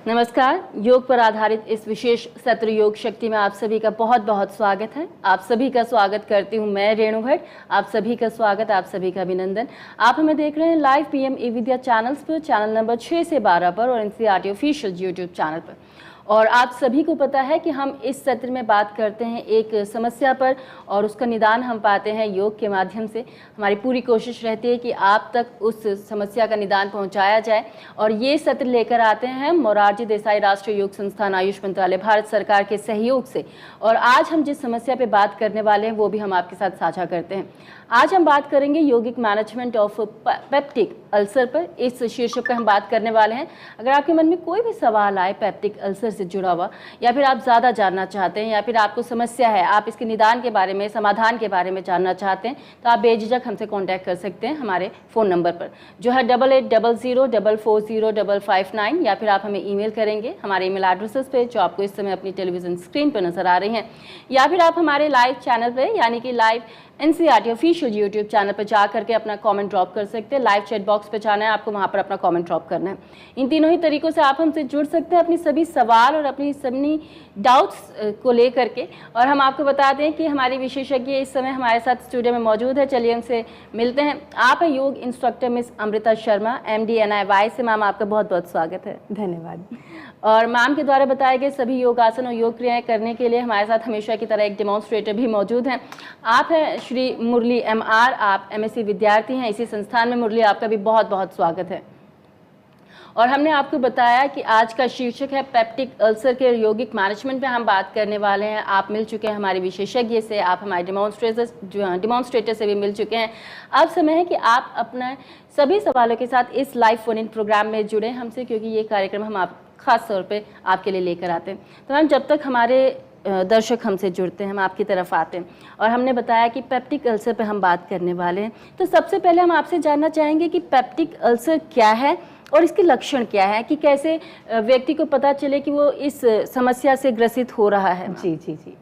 नमस्कार। योग पर आधारित इस विशेष सत्र योग शक्ति में आप सभी का बहुत बहुत स्वागत है। आप सभी का स्वागत करती हूं मैं रेणु भट्ट। आप सभी का स्वागत, आप सभी का अभिनंदन। आप हमें देख रहे हैं लाइव पीएम ई विद्या चैनल्स पर, चैनल नंबर 6 से 12 पर और एनसीईआरटी ऑफिशियल यूट्यूब चैनल पर। और आप सभी को पता है कि हम इस सत्र में बात करते हैं एक समस्या पर और उसका निदान हम पाते हैं योग के माध्यम से। हमारी पूरी कोशिश रहती है कि आप तक उस समस्या का निदान पहुंचाया जाए और ये सत्र लेकर आते हैं मोरारजी देसाई राष्ट्रीय योग संस्थान आयुष मंत्रालय भारत सरकार के सहयोग से। और आज हम जिस समस्या पे बात करने वाले हैं वो भी हम आपके साथ साझा करते हैं। आज हम बात करेंगे योगिक मैनेजमेंट ऑफ पेप्टिक अल्सर पर। इस शीर्षक पर हम बात करने वाले हैं। अगर आपके मन में कोई भी सवाल आए पेप्टिक अल्सर से जुड़ा हुआ, या फिर आप ज़्यादा जानना चाहते हैं, या फिर आपको समस्या है, आप इसके निदान के बारे में, समाधान के बारे में जानना चाहते हैं, तो आप बेझिझक हमसे कांटेक्ट कर सकते हैं हमारे फ़ोन नंबर पर जो है 8800040559, या फिर आप हमें ईमेल करेंगे हमारे ईमेल एड्रेसेस पे जो आपको इस समय अपनी टेलीविज़न स्क्रीन पर नज़र आ रही हैं, या फिर आप हमारे लाइव चैनल पर यानी कि live NCERT official YouTube channel पर जा करके अपना कमेंट ड्रॉप कर सकते हैं। लाइव चैट बॉक्स पे जाना है आपको, वहाँ पर अपना कमेंट ड्रॉप करना है। इन तीनों ही तरीकों से आप हमसे जुड़ सकते हैं अपनी सभी सवाल और अपनी सभी डाउट्स को लेकर के। और हम आपको बता दें कि हमारी विशेषज्ञ इस समय हमारे साथ स्टूडियो में मौजूद है। चलिए उनसे मिलते हैं। आप हैं योग instructor miss Amrita Sharma, MD NIY से। मैम आपका बहुत बहुत स्वागत है। धन्यवाद। और मैम के द्वारा बताए गए सभी योगासन और योग क्रियाएं करने के लिए हमारे साथ हमेशा की तरह एक डेमोन्स्ट्रेटर भी मौजूद हैं। आप हैं श्री मुरली MR, आप MSc विद्यार्थी हैं इसी संस्थान में। मुरली, आपका भी बहुत बहुत स्वागत है। और हमने आपको बताया कि आज का शीर्षक है पेप्टिक अल्सर के यौगिक मैनेजमेंट पे हम बात करने वाले हैं। आप मिल चुके हैं हमारे विशेषज्ञ से, आप हमारे डिमॉन्स्ट्रेटर से भी मिल चुके हैं। अब समय है कि आप अपने सभी सवालों के साथ इस लाइव फोन इन प्रोग्राम में जुड़े हमसे, क्योंकि ये कार्यक्रम हम आप खास तौर पे आपके लिए लेकर आते हैं। तो मैम, जब तक हमारे दर्शक हमसे जुड़ते हैं, हम आपकी तरफ आते हैं और हमने बताया कि पेप्टिक अल्सर पे हम बात करने वाले हैं, तो सबसे पहले हम आपसे जानना चाहेंगे कि पेप्टिक अल्सर क्या है और इसके लक्षण क्या है, कि कैसे व्यक्ति को पता चले कि वो इस समस्या से ग्रसित हो रहा है। जी जी जी,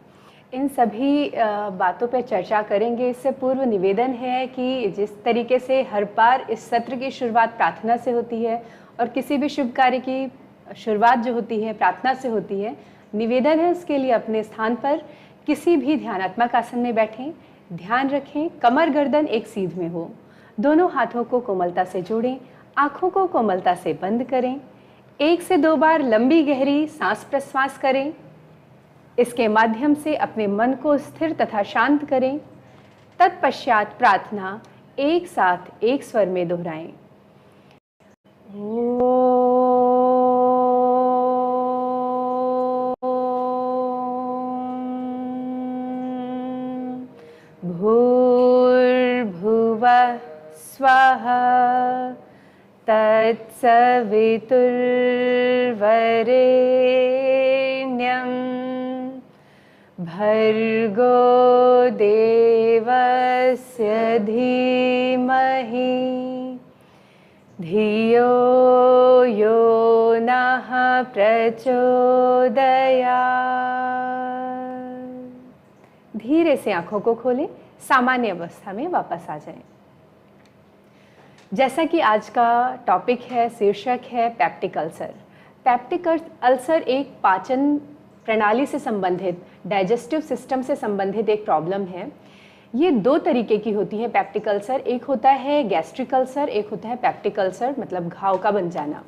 इन सभी बातों पर चर्चा करेंगे। इससे पूर्व निवेदन है कि जिस तरीके से हर बार इस सत्र की शुरुआत प्रार्थना से होती है और किसी भी शुभ कार्य की शुरुआत जो होती है प्रार्थना से होती है, निवेदन है उसके लिए अपने स्थान पर किसी भी ध्यानात्मक आसन में बैठें। ध्यान रखें कमर गर्दन एक सीध में हो। दोनों हाथों को कोमलता से जोड़ें, आँखों को कोमलता से बंद करें। 1 से 2 बार लंबी गहरी सांस प्रश्वास करें। इसके माध्यम से अपने मन को स्थिर तथा शांत करें। तत्पश्चात प्रार्थना एक साथ एक स्वर में दोहराएं। भूर्भुवः स्वः तत्सवितुर्वरेण्यं भर्गो देवस्य धीमहि धियो यो नः प्रचोदयात्। धीरे से आंखों को खोलें, सामान्य अवस्था में वापस आ जाएं। जैसा कि आज का टॉपिक है, शीर्षक है पेप्टिक अल्सर। पेप्टिक अल्सर एक पाचन प्रणाली से संबंधित, डाइजेस्टिव सिस्टम से संबंधित एक प्रॉब्लम है। ये 2 तरीके की होती है पेप्टिक अल्सर। एक होता है गैस्ट्रिक अल्सर, एक होता है पेप्टिक अल्सर मतलब घाव का बन जाना।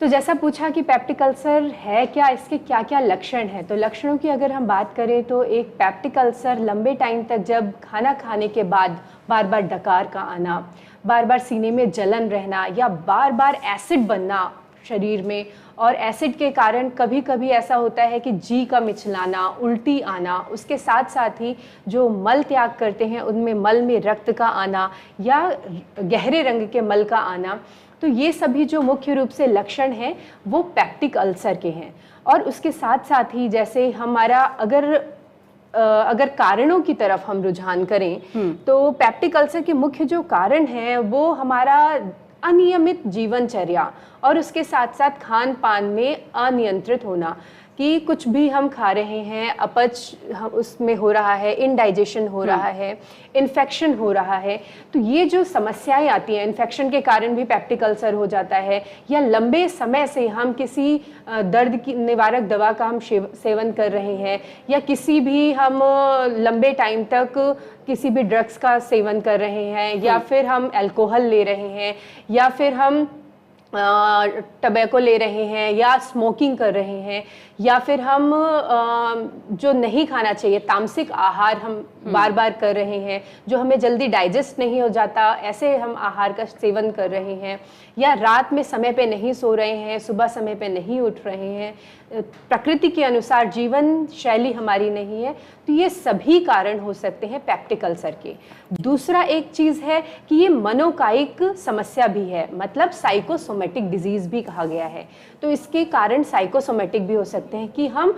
तो जैसा पूछा कि पेप्टिक अल्सर है क्या, इसके क्या क्या लक्षण हैं, तो लक्षणों की अगर हम बात करें तो एक पेप्टिक अल्सर लंबे टाइम तक जब खाना खाने के बाद बार बार डकार का आना, बार बार सीने में जलन रहना, या बार बार एसिड बनना शरीर में, और एसिड के कारण कभी कभी ऐसा होता है कि जी का मिचलाना, उल्टी आना, उसके साथ साथ ही जो मल त्याग करते हैं उनमें मल में रक्त का आना या गहरे रंग के मल का आना, तो ये सभी जो मुख्य रूप से लक्षण हैं वो पेप्टिक अल्सर के हैं। और उसके साथ साथ ही जैसे हमारा अगर कारणों की तरफ हम रुझान करें तो पेप्टिक अल्सर के मुख्य जो कारण हैं वो हमारा अनियमित जीवनचर्या और उसके साथ साथ खान पान में अनियंत्रित होना, कि कि कुछ भी हम खा रहे हैं अपच उसमें हो रहा है, इनडाइजेशन हो रहा है, इन्फेक्शन हो रहा है। तो ये जो समस्याएं आती हैं, इन्फेक्शन के कारण भी पेप्टिक अल्सर हो जाता है, या लंबे समय से हम किसी दर्द की निवारक दवा का हम सेवन कर रहे हैं, या किसी भी हम लंबे टाइम तक किसी भी ड्रग्स का सेवन कर रहे हैं, या फिर हम अल्कोहल ले रहे हैं, या फिर हम टबैको ले रहे हैं, या स्मोकिंग कर रहे हैं, या फिर हम जो नहीं खाना चाहिए तामसिक आहार हम बार बार कर रहे हैं, जो हमें जल्दी डाइजेस्ट नहीं हो जाता, ऐसे हम आहार का सेवन कर रहे हैं, या रात में समय पे नहीं सो रहे हैं, सुबह समय पे नहीं उठ रहे हैं, प्रकृति के अनुसार जीवन शैली हमारी नहीं है, तो ये सभी कारण हो सकते हैं पेप्टिक अल्सर के। दूसरा एक चीज़ है कि ये मनोकायिक समस्या भी है, मतलब साइकोसोमेटिक डिजीज भी कहा गया है। तो इसके कारण साइकोसोमेटिक भी हो सकते हैं कि हम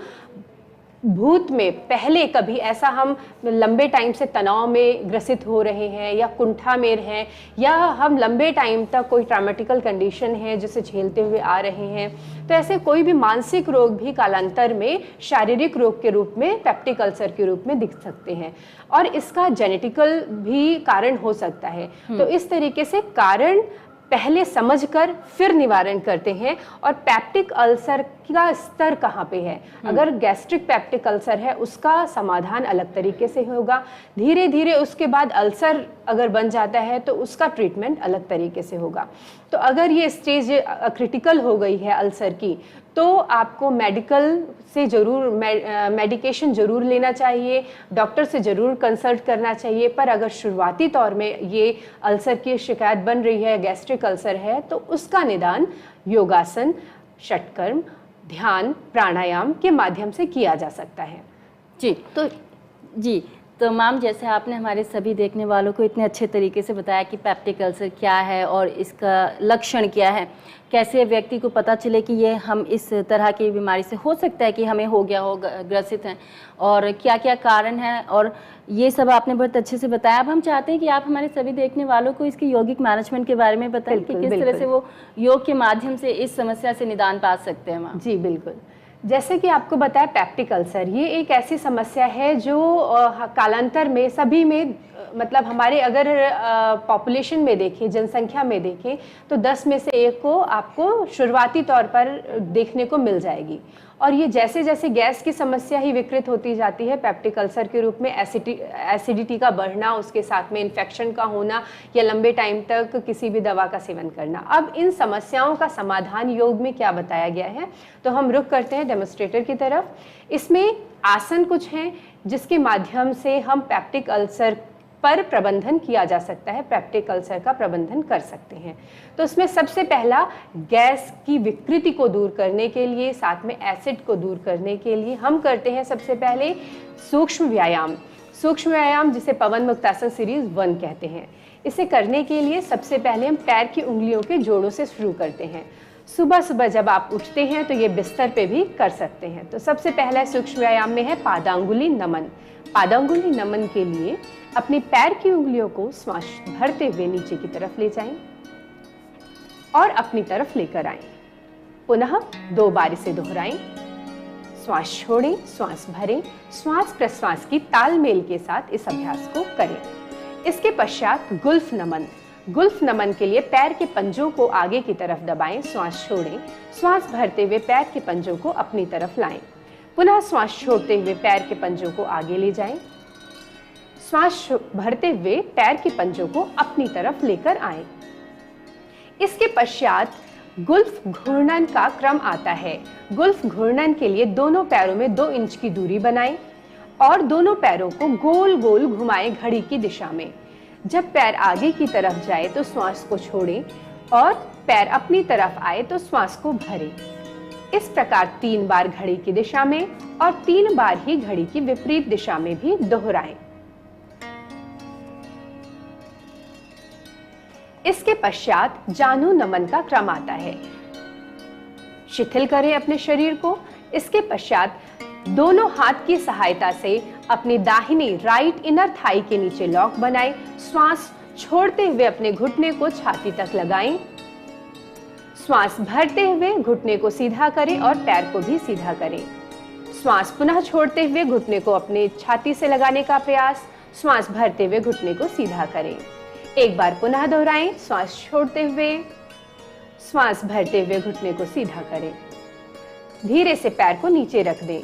भूत में पहले कभी ऐसा हम लंबे टाइम से तनाव में ग्रसित हो रहे हैं, या कुंठा में हैं, या हम लंबे टाइम तक कोई ट्रामेटिकल कंडीशन है जिसे झेलते हुए आ रहे हैं, तो ऐसे कोई भी मानसिक रोग भी कालांतर में शारीरिक रोग के रूप में पेप्टिक अल्सर के रूप में दिख सकते हैं, और इसका जेनेटिकल भी कारण हो सकता है। तो इस तरीके से कारण पहले समझकर फिर निवारण करते हैं। और पेप्टिक अल्सर का स्तर कहाँ पे है, अगर गैस्ट्रिक पेप्टिक अल्सर है उसका समाधान अलग तरीके से होगा, धीरे धीरे उसके बाद अल्सर अगर बन जाता है तो उसका ट्रीटमेंट अलग तरीके से होगा। तो अगर ये स्टेज क्रिटिकल हो गई है अल्सर की, तो आपको मेडिकल से ज़रूर मेडिकेशन ज़रूर लेना चाहिए, डॉक्टर से ज़रूर कंसल्ट करना चाहिए। पर अगर शुरुआती तौर में ये अल्सर की शिकायत बन रही है, गैस्ट्रिक अल्सर है, तो उसका निदान योगासन, षटकर्म, ध्यान, प्राणायाम के माध्यम से किया जा सकता है। तो मैम, जैसे आपने हमारे सभी देखने वालों को इतने अच्छे तरीके से बताया कि पेप्टिक अल्सर क्या है और इसका लक्षण क्या है, कैसे व्यक्ति को पता चले कि ये हम इस तरह की बीमारी से हो सकता है कि हमें हो गया हो, ग्रसित हैं, और क्या क्या कारण हैं, और ये सब आपने बहुत अच्छे से बताया। अब हम चाहते हैं कि आप हमारे सभी देखने वालों को इसकी यौगिक मैनेजमेंट के बारे में बताएं कि किस तरह से वो योग के माध्यम से इस समस्या से निदान पा सकते हैं मैम। जी बिल्कुल, जैसे कि आपको बताया पेप्टिक अल्सर ये एक ऐसी समस्या है जो कालांतर में सभी में, मतलब हमारे अगर पॉपुलेशन में देखें, जनसंख्या में देखें, तो 10 में से 1 को आपको शुरुआती तौर पर देखने को मिल जाएगी। और ये जैसे जैसे गैस की समस्या ही विकृत होती जाती है, पेप्टिक अल्सर के रूप में एसिडिटी का बढ़ना, उसके साथ में इन्फेक्शन का होना, या लंबे टाइम तक किसी भी दवा का सेवन करना। अब इन समस्याओं का समाधान योग में क्या बताया गया है, तो हम रुख करते हैं डेमोन्स्ट्रेटर की तरफ। इसमें आसन कुछ हैं जिसके माध्यम से हम पेप्टिक अल्सर पर प्रबंधन किया जा सकता है, पेप्टिक अल्सर का प्रबंधन कर सकते हैं। तो उसमें सबसे पहला गैस की विकृति को दूर करने के लिए, साथ में एसिड को दूर करने के लिए हम करते हैं सबसे पहले सूक्ष्म व्यायाम। सूक्ष्म व्यायाम जिसे पवन मुक्तासन सीरीज 1 कहते हैं। इसे करने के लिए सबसे पहले हम पैर की उंगलियों के जोड़ों से शुरू करते हैं। सुबह सुबह जब आप उठते हैं तो ये बिस्तर पे भी कर सकते हैं। तो सबसे पहला सूक्ष्म व्यायाम में है पादांगुली नमन। पादांगुली नमन के लिए अपने पैर की उंगलियों को श्वास भरते हुए नीचे की तरफ ले जाएं और अपनी तरफ लेकर आएं। पुनः 2 बार इसे दोहराएं। श्वास छोड़ें, श्वास भरें, श्वास प्रश्वास की तालमेल के साथ इस अभ्यास को करें। इसके पश्चात गुल्फ नमन। गुल्फ नमन के लिए पैर के पंजों को आगे की तरफ दबाएं, श्वास छोड़ें, श्वास भरते हुए पैर के पंजों को अपनी तरफ लाएं। पुनः श्वास छोड़ते हुए पैर के पंजों को आगे ले जाएं। श्वास भरते हुए पैर के पंजों को अपनी तरफ लेकर आएं। इसके पश्चात गुल्फ घूर्णन का क्रम आता है। गुल्फ घूर्णन के लिए दोनों पैरों में 2 इंच की दूरी बनाएं और दोनों पैरों को गोल गोल घुमाएं घड़ी की दिशा में। जब पैर आगे की तरफ जाए तो श्वास को छोड़ें और पैर अपनी तरफ आए तो श्वास को भरें। इस प्रकार 3 बार घड़ी की दिशा में और 3 बार ही घड़ी की विपरीत दिशा में भी दोहराएं। इसके पश्चात जानु नमन का क्रम आता है। शिथिल करें अपने शरीर को। इसके पश्चात दोनों हाथ की सहायता से अपनी दाहिनी राइट इनर थाई के नीचे लॉक बनाएं। श्वास छोड़ते हुए अपने घुटने को छाती तक लगाएं। श्वास भरते हुए घुटने को सीधा करें और पैर को भी सीधा करें। श्वास पुनः छोड़ते हुए घुटने को अपने छाती से लगाने का प्रयास। श्वास भरते हुए घुटने को सीधा करें। एक बार पुनः दोहराएं। श्वास छोड़ते हुए, श्वास भरते हुए घुटने को सीधा करें। धीरे से पैर को नीचे रख दें।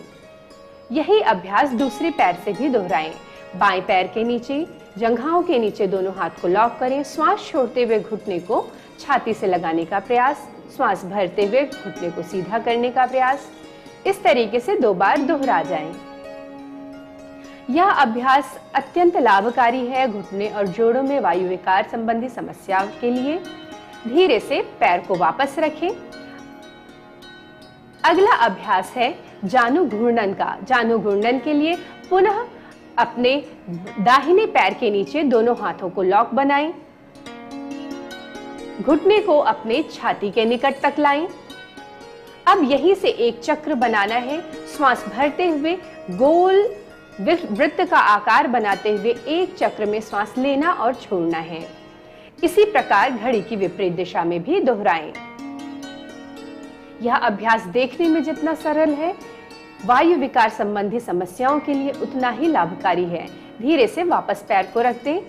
यही अभ्यास दूसरे पैर से भी दोहराएं। बाएं पैर के नीचे, जंघाओं के नीचे दोनों हाथ को लॉक करें। श्वास छोड़ते हुए घुटने को छाती से लगाने का प्रयास। श्वास भरते हुए घुटने को सीधा करने का प्रयास। इस तरीके से 2 बार दोहरा जाएं। यह अभ्यास अत्यंत लाभकारी है घुटने और जोड़ों में वायु विकार संबंधी समस्याओं के लिए। धीरे से पैर को वापस रखें। अगला अभ्यास है जानु घूर्णन का। जानु घूर्णन के लिए पुनः अपने दाहिने पैर के नीचे दोनों हाथों को लॉक बनाएं। घुटने को अपने छाती के निकट तक लाएं। अब यहीं से एक चक्र बनाना है। श्वास भरते हुए गोल वृत्त का आकार बनाते हुए एक चक्र में श्वास लेना और छोड़ना है। इसी प्रकार घड़ी की विपरीत दिशा में भी दोहराएं। यह अभ्यास देखने में जितना सरल है, वायु विकार संबंधी समस्याओं के लिए उतना ही लाभकारी है। धीरे से वापस पैर को रख दें।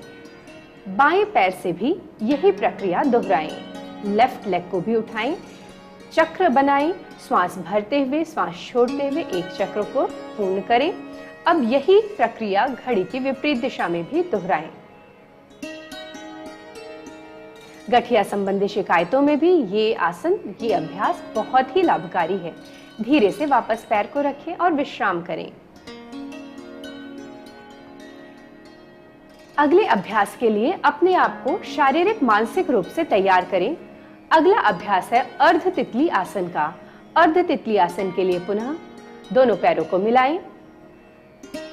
बाएं पैर से भी यही प्रक्रिया दोहराएं। लेफ्ट लेग को भी उठाएं, चक्र बनाएं। श्वास भरते हुए, श्वास छोड़ते हुए एक चक्र को पूर्ण करें। अब यही प्रक्रिया घड़ी की विपरीत दिशा में भी दोहराएं। गठिया संबंधी शिकायतों में भी ये आसन, ये अभ्यास बहुत ही लाभकारी है। धीरे से वापस पैर को रखें और विश्राम करें। अगले अभ्यास के लिए अपने आप को शारीरिक मानसिक रूप से तैयार करें। अगला अभ्यास है अर्ध तितली आसन का। अर्ध तितली आसन के लिए पुनः दोनों पैरों को मिलाएं।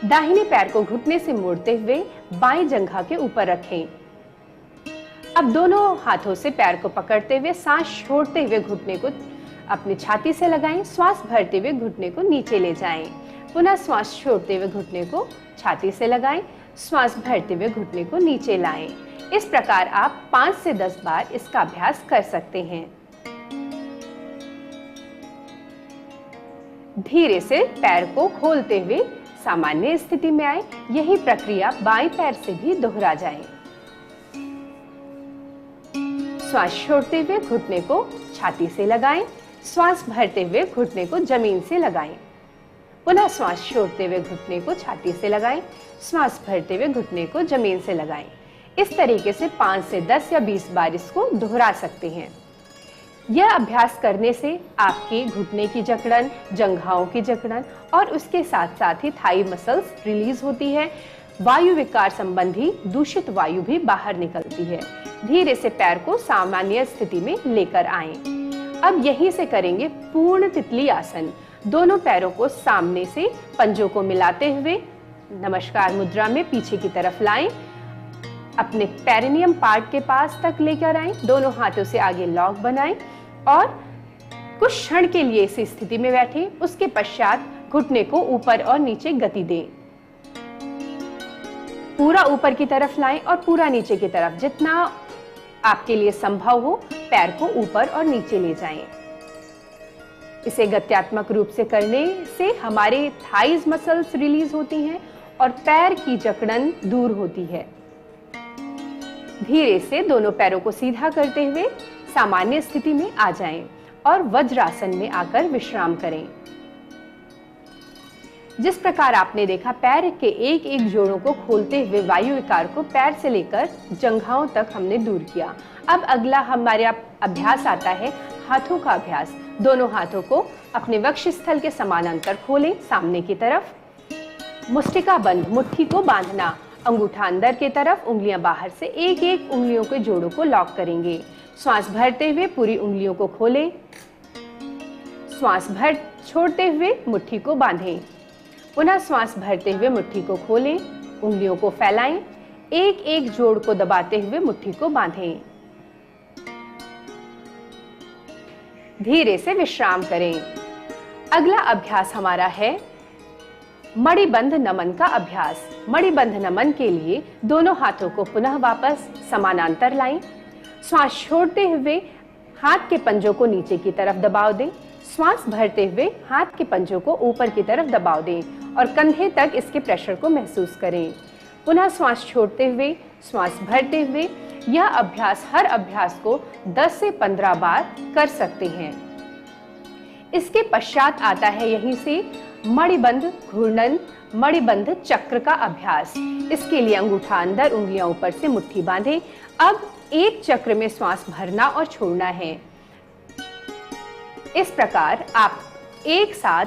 दाहिने पैर को घुटने से मोड़ते हुए बाएं जंघा के ऊपर रखें। अब दोनों हाथों से पैर को पकड़ते हुए सांस छोड़ते हुए घुटने को अपनी छाती से लगाएं। श्वास भरते हुए घुटने को नीचे ले जाएं। पुनः श्वास छोड़ते हुए घुटने को छाती से लगाएं। श्वास भरते हुए घुटने को नीचे लाएं। इस प्रकार आप 5 से 10 बार इसका अभ्यास कर सकते हैं। धीरे से पैर को खोलते हुए सामान्य स्थिति में आए। यही प्रक्रिया बाएं पैर से भी दोहरा जाए। श्वास छोड़ते हुए घुटने को छाती से लगाएं। श्वास भरते हुए घुटने को जमीन से लगाएं। पुनः श्वास छोड़ते हुए घुटने को छाती से लगाएं। श्वास भरते हुए घुटने को जमीन से लगाएं। इस तरीके से 5 से 10 या 20 बार इसको दोहरा सकते हैं। यह अभ्यास करने से आपकी घुटने की जकड़न, जंघाओं की जकड़न और उसके साथ साथ ही थाई मसल्स रिलीज होती है। वायु विकार संबंधी दूषित वायु भी बाहर निकलती है। धीरे से पैर को सामान्य स्थिति में लेकर आएं। अब यहीं से करेंगे पूर्ण तितली आसन। दोनों पैरों को सामने से पंजों को मिलाते हुए नमस्कार मुद्रा में पीछे की तरफ लाएं। अपने पेरिनियम पार्ट के पास तक लेकर आएं। दोनों हाथों से आगे लॉक बनाएं और कुछ क्षण के लिए इस स्थिति में बैठें। उसके पश्चात घुटने को ऊपर और नीचे गति दें। पूरा ऊपर की तरफ लाएं और पूरा नीचे की तरफ। जितना आपके लिए संभव हो पैर को ऊपर और नीचे ले जाएं। इसे गत्यात्मक रूप से करने से हमारे थाइज मसल्स रिलीज होती हैं और पैर की जकड़न दूर होती है। धीरे से दोनों पैरों को सीधा करते हुए सामान्य स्थिति में आ जाएं और वज्रासन में आकर विश्राम करें। जिस प्रकार आपने देखा पैर के एक एक जोड़ों को खोलते हुए वायु विकार को पैर से लेकर जंघाओं तक हमने दूर किया। अब अगला हमारे अभ्यास आता है हाथों का अभ्यास। दोनों हाथों को अपने वक्षस्थल के समानांतर खोलें सामने की तरफ। मुष्टिका बंद, मुट्ठी को बांधना। अंगूठा अंदर की तरफ, उंगलियां बाहर से। एक एक उंगलियों के जोड़ों को लॉक करेंगे। श्वास भरते हुए पूरी उंगलियों को खोलें। श्वास भर छोड़ते हुए मुट्ठी को बांधें। पुनः श्वास भरते हुए मुट्ठी को खोलें। उंगलियों को फैलाएं। एक एक जोड़ को दबाते हुए मुट्ठी को बांधें। धीरे से विश्राम करें। अगला अभ्यास हमारा है मणिबंध नमन का अभ्यास। मणिबंध नमन के लिए दोनों हाथों को पुनः वापस समानांतर लाएं। श्वास छोड़ते हुए हाथ के पंजों को नीचे की तरफ दबाव दें। श्वास भरते हुए हाथ के पंजों को ऊपर की तरफ दबाव दें और कंधे तक इसके प्रेशर को महसूस करें। पुनः श्वास छोड़ते हुए, श्वास भरते हुए यह अभ्यास हर अभ्यास को 10 से 15 बार कर सकते हैं। इसके पश्चात आता है यहीं से मणिबंध घूर्णन मणिबंध चक्र का अभ्यास। इसके लिए अंगूठा अंदर, उंगलियां ऊपर से मुट्ठी बांधें। अब एक चक्र में श्वास भरना और छोड़ना है। इस प्रकार आप एक साथ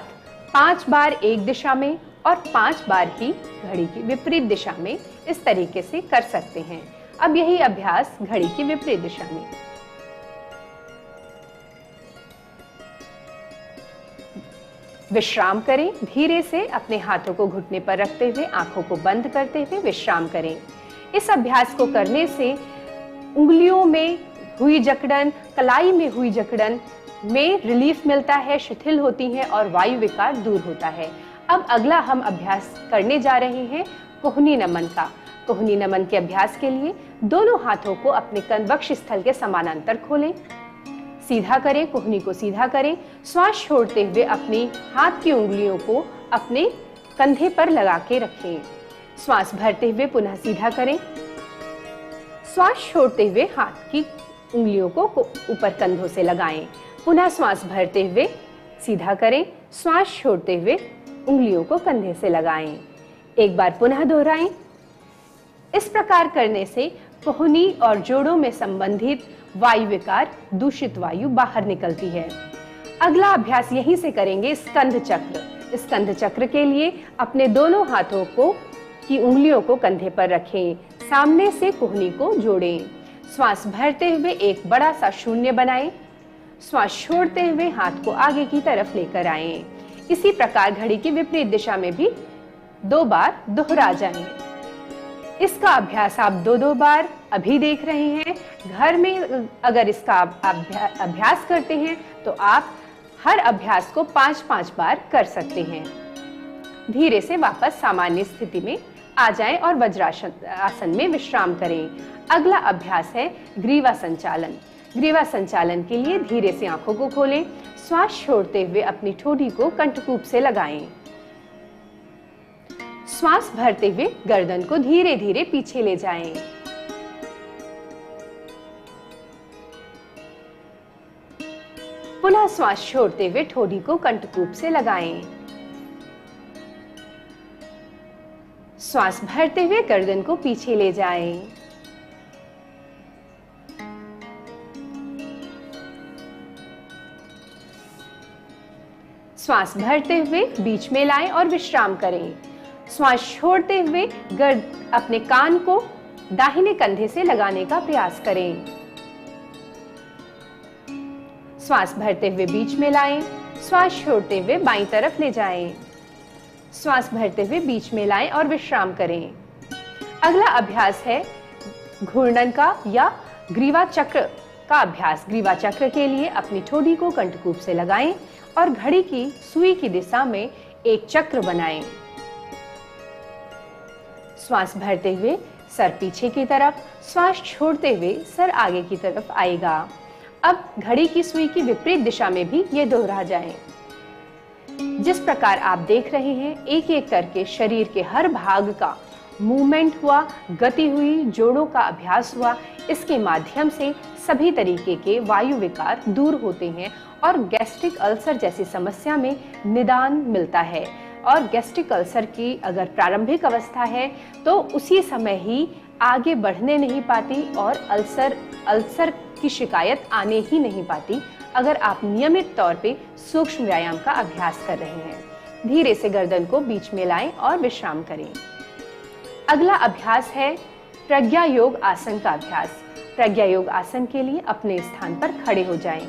5 बार एक दिशा में और 5 बार ही घड़ी की विपरीत दिशा में इस तरीके से कर सकते हैं। अब यही अभ्यास घड़ी की विपरीत दिशा में। विश्राम करें। धीरे से अपने हाथों को घुटने पर रखते हुए आंखों को बंद करते हुए विश्राम करें। इस अभ्यास को करने से उंगलियों में हुई जकड़न, कलाई में हुई जकड़न में रिलीफ मिलता है, शिथिल होती हैं और वायु विकार दूर होता है। अब अगला हम अभ्यास करने जा रहे हैं कोहनी नमन का। कोहनी नमन के अभ्यास के लिए दोनों हाथों को अपने वक्ष स्थल के समानांतर खोलें, सीधा करें, कोहनी को सीधा करें। श्वास छोड़ते हुए अपनी हाथ की उंगलियों को अपने कंधे पर लगा के रखें। श्वास भरते हुए पुनः सीधा करें। श्वास छोड़ते हुए हाथ की उंगलियों को ऊपर कंधों से लगाएं। पुनः श्वास भरते हुए सीधा करें। श्वास छोड़ते हुए उंगलियों को कंधे से लगाएं। एक बार पुनः दोहराएं। इस प्रकार करने से कोहनी और जोड़ों में संबंधित वायु विकार, दूषित वायु बाहर निकलती है। अगला अभ्यास यहीं से करेंगे स्कंध चक्र। स्कंध चक्र के लिए अपने दोनों हाथों को की उंगलियों को कंधे पर रखें, सामने से कोहनी को जोड़ें। श्वास भरते हुए एक बड़ा सा शून्य बनाएं। श्वास छोड़ते हुए हाथ को आगे की तरफ लेकर आएं। इसी प्रकार घड़ी की विपरीत दिशा में भी 2 बार दोहरा जाएं। इसका अभ्यास आप 2-2 बार अभी देख रहे हैं। घर में अगर इसका अभ्यास करते हैं तो आप हर अभ्यास को 5-5 बार कर सकते हैं। धीरे से वापस सामान्य स्थिति में आ जाएं और वज्रासन आसन में विश्राम करें। अगला अभ्यास है ग्रीवा संचालन। ग्रीवा संचालन के लिए धीरे से आंखों को खोलें। श्वास छोड़ते हुए अपनी ठोड़ी को कंठकूप से लगाएं। श्वास भरते हुए गर्दन को धीरे धीरे पीछे ले जाएं। पुनः श्वास छोड़ते हुए ठोड़ी को कंठकूप से लगाएं। श्वास भरते हुए गर्दन को पीछे ले जाएं। श्वास भरते हुए बीच में लाएं और विश्राम करें। श्वास छोड़ते हुए अपने कान को दाहिने कंधे से लगाने का प्रयास करें। श्वास भरते हुए बीच में लाएं। श्वास छोड़ते हुए बाईं तरफ ले जाएं। श्वास भरते हुए बीच में लाएं और विश्राम करें। अगला अभ्यास है घूर्णन का या ग्रीवा चक्र का अभ्यास। ग्रीवा चक्र के लिए अपनी ठोड़ी को कंठकूप से लगाएं और घड़ी की सुई की दिशा में एक चक्र बनाएं। श्वास भरते हुए सर पीछे की तरफ, श्वास छोड़ते हुए सर आगे की तरफ आएगा। अब घड़ी की सुई की विपरीत दिशा में भी ये दोहरा जाए। जिस प्रकार आप देख रहे हैं, एक एक करके शरीर के हर भाग का मूवमेंट हुआ, गति हुई, जोड़ों का अभ्यास हुआ। इसके माध्यम से सभी तरीके के वायु विकार दूर होते हैं और गैस्ट्रिक अल्सर जैसी समस्या में निदान मिलता है। और गैस्ट्रिक अल्सर की अगर प्रारंभिक अवस्था है तो उसी समय ही आगे बढ़ने नहीं पाती और अल्सर की शिकायत आने ही नहीं पाती, अगर आप नियमित तौर पे सूक्ष्म व्यायाम का अभ्यास कर रहे हैं। धीरे से गर्दन को बीच में लाएं और विश्राम करें। अगला अभ्यास है प्रज्ञा योग आसन का अभ्यास। प्रज्ञा योग आसन के लिए अपने स्थान पर खड़े हो जाएं।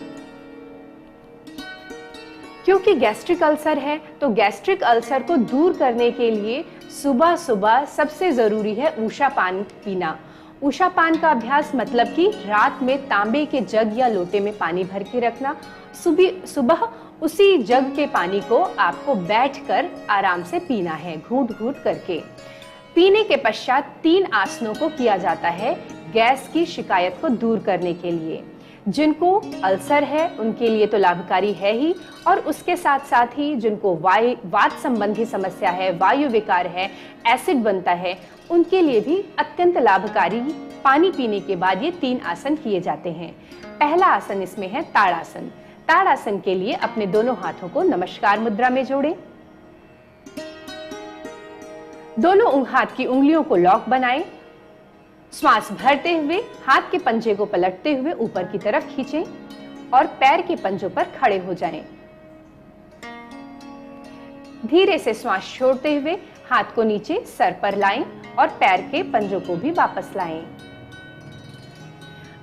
क्योंकि गैस्ट्रिक अल्सर है तो गैस्ट्रिक अल्सर को दूर करने के लिए सुबह सुबह सबसे जरूरी है ऊषा पान पीना। ऊषा पान का अभ्यास मतलब कि रात में तांबे के जग या लोटे में पानी भर के रखना। सुबह उसी जग के पानी को आपको बैठकर आराम से पीना है, घूंट घूंट करके। पीने के पश्चात 3 आसनों को किया जाता है गैस की शिकायत को दूर करने के लिए। जिनको अल्सर है उनके लिए तो लाभकारी है ही, और उसके साथ साथ ही जिनको वात संबंधी समस्या है, वायु विकार है, एसिड बनता है, उनके लिए भी अत्यंत लाभकारी पानी पीने के बाद ये 3 आसन किए जाते हैं। पहला आसन इसमें है ताड़ासन। ताड़ासन के लिए अपने दोनों हाथों को नमस्कार मुद्रा में जोड़ें। दोनों हाथ की उंगलियों को लॉक बनाएं। श्वास भरते हुए हाथ के पंजे को पलटते हुए ऊपर की तरफ खींचें और पैर के पंजों पर खड़े हो जाएं। धीरे से श्वास छोड़ते हुए हाथ को नीचे सर पर लाएं और पैर के पंजों को भी वापस लाएं।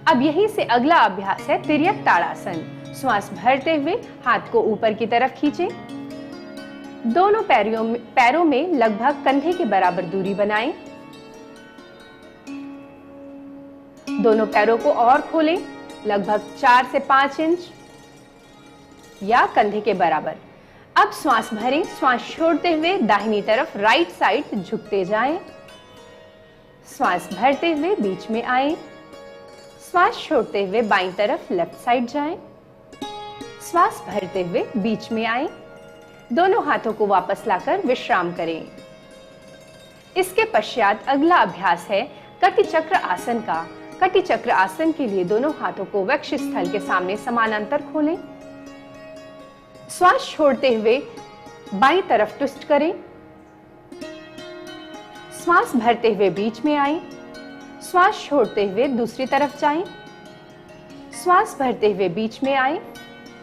अब यहीं से अगला अभ्यास है तिर्यक ताड़ासन। श्वास भरते हुए हाथ को ऊपर की तरफ खींचें। दोनों पैरों में लगभग कंधे के बराबर दूरी बनाएं। दोनों पैरों को और खोलें, लगभग 4 से 5 इंच या कंधे के बराबर। अब श्वास भरें। श्वास छोड़ते हुए दाहिनी तरफ राइट साइड झुकते जाएं। श्वास भरते हुए बीच में आएं। श्वास छोड़ते हुए बाईं तरफ लेफ्ट साइड जाएं। श्वास भरते हुए बीच में आएं। दोनों हाथों को वापस लाकर विश्राम करें। इसके पश्चात अगला अभ्यास है कटि चक्र आसन का। कटि चक्र आसन के लिए दोनों हाथों को वक्ष स्थल के सामने समानांतर खोलें। श्वास छोड़ते हुए बाईं तरफ ट्विस्ट करें। श्वास भरते हुए बीच में आएं। श्वास छोड़ते हुए दूसरी तरफ जाएं। श्वास भरते हुए बीच में आएं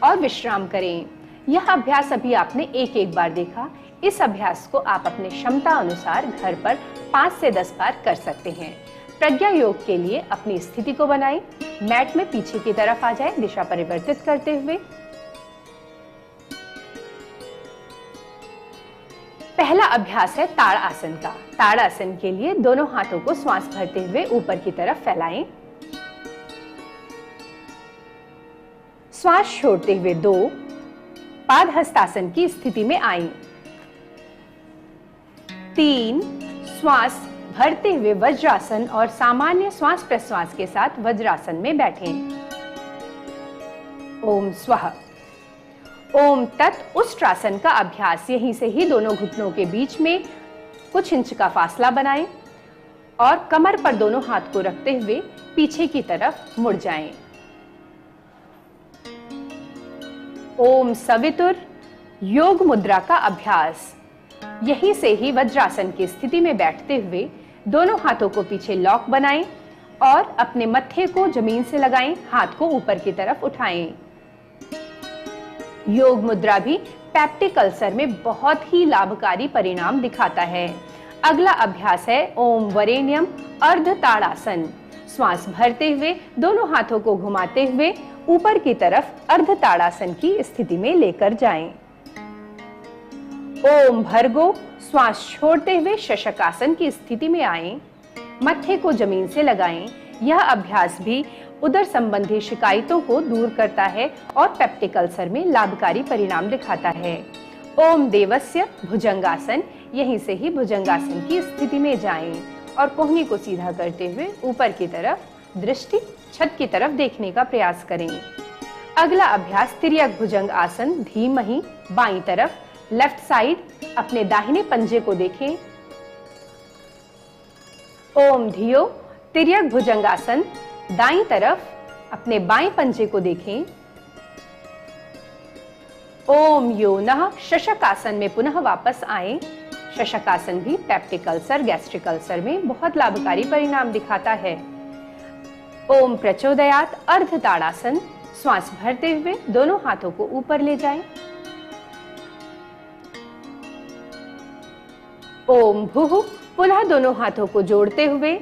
और विश्राम करें। यह अभ्यास अभी आपने एक बार देखा। इस अभ्यास को आप अपने क्षमता अनुसार घर पर 5 से 10 बार कर सकते हैं। प्रज्ञा योग के लिए अपनी स्थिति को बनाएं। मैट में पीछे की तरफ आ जाएं, दिशा परिवर्तित करते हुए। पहला अभ्यास है ताड़ आसन का। ताड़ आसन के लिए दोनों हाथों को श्वास भरते हुए ऊपर की तरफ फैलाएं। श्वास छोड़ते हुए 2 पादहस्तासन की स्थिति में आएं। 3 श्वास भरते हुए वज्रासन और सामान्य श्वास प्रश्वास के साथ वज्रासन में बैठें। ओम स्वः। ओम तत् उष्ट्रासन का अभ्यास। यहीं से ही दोनों घुटनों के बीच में कुछ इंच का फासला बनाएं और कमर पर दोनों हाथ को रखते हुए पीछे की तरफ मुड़ जाएं। ओम सवितुर योग मुद्रा का अभ्यास। यहीं से ही वज्रासन की स्थिति में बैठते हुए दोनों हाथों को पीछे लॉक बनाएं और अपने मत्थे को जमीन से लगाएं। हाथ को ऊपर की तरफ उठाएं। योग मुद्रा भी पेप्टिक अल्सर में बहुत ही लाभकारी परिणाम दिखाता है। अगला अभ्यास है ओम वरेण्यम अर्ध ताड़ासन। श्वास भरते हुए दोनों हाथों को घुमाते हुए ऊपर की तरफ अर्ध ताड़ासन की स्थिति में लेकर जाएं। ओम भर्गो। श्वास छोड़ते हुए शशकासन की स्थिति में आएं। मत्थे को जमीन से लगाएं। यह अभ्यास भी उदर संबंधी शिकायतों को दूर करता है और पेप्टिक अल्सर में लाभकारी परिणाम दिखाता है। ओम देवस्य भुजंगासन। यहीं से ही भुजंगासन की स्थिति में जाएं और कोहनी को सीधा करते हुए ऊपर की तरफ दृष्टि छत की तरफ देखने का प्रयास करें। अगला अभ्यास तिर्यक भुजंग आसन। धीमहि बाईं तरफ लेफ्ट साइड अपने दाहिने पंजे को देखें। ओम धियो तिर्यक भुजंगासन। दाईं तरफ अपने बाएं पंजे को देखें। ओम योनः शशकासन में पुनः वापस आएं। शशकासन भी पेप्टिक अल्सर, गैस्ट्रिक अल्सर में बहुत लाभकारी परिणाम दिखाता है। ओम प्रचोदयात अर्ध ताड़ासन। श्वास भरते हुए दोनों हाथों को ऊपर ले जाएं। ओम भुः। पुनः दोनों हाथों को जोड़ते हुए